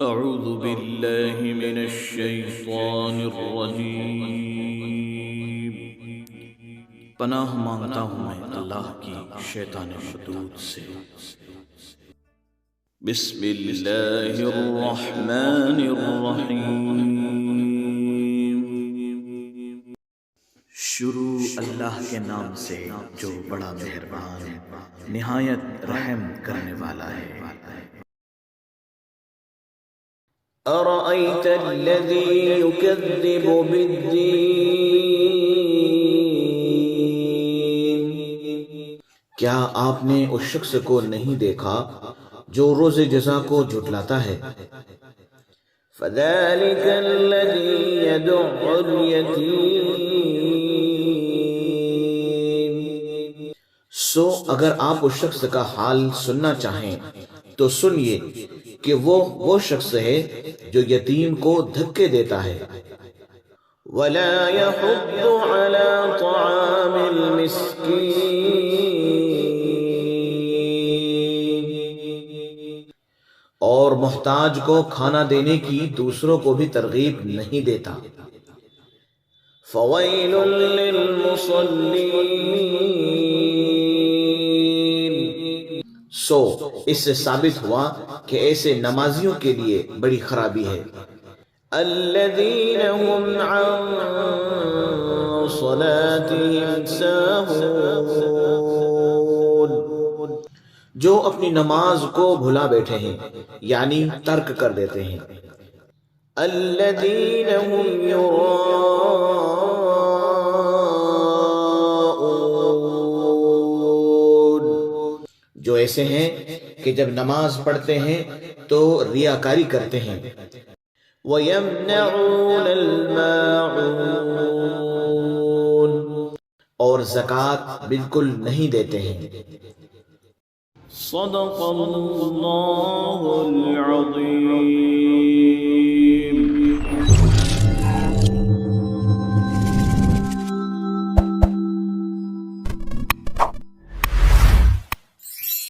اعوذ باللہ من الشیطان الرجیم۔ پناہ مانگتا ہوں میں اللہ کی شیطان مردود سے۔ بسم اللہ الرحمن الرحیم۔ شروع اللہ کے نام سے جو بڑا مہربان نہایت رحم کرنے والا ہے۔ أَرَأَيْتَ الَّذِي يُكَذِّبُ بِالدِّينِ، کیا آپ نے اس شخص کو نہیں دیکھا جو روز جزا کو جھٹلاتا ہے؟ فَذَلِكَ الَّذِي يَدُعُّ الْيَتِيمَ، سو اگر آپ اس شخص کا حال سننا چاہیں تو سنیے کہ وہ شخص ہے جو یتیم کو دھکے دیتا ہے۔ وَلَا يَحُضُّ عَلَى طَعَامِ الْمِسْكِينِ، اور محتاج کو کھانا دینے کی دوسروں کو بھی ترغیب نہیں دیتا۔ فَوَيْلٌ لِّلْمُصَلِّينَ، سو اس سے ثابت ہوا کہ ایسے نمازیوں کے لیے بڑی خرابی ہے۔ الَّذِينَ هُمْ عَن صَلَاتِهِمْ سَاهُونَ، جو اپنی نماز کو بھلا بیٹھے ہیں یعنی ترک کر دیتے ہیں۔ الَّذِينَ هُمْ يُرَاءُونَ، جو ایسے ہیں کہ جب نماز پڑھتے ہیں تو ریاکاری کرتے ہیں۔ وَيَمْنَعُونَ الْمَاعُونَ، اور زکوٰۃ بالکل نہیں دیتے ہیں۔ صدق اللہ العظیم۔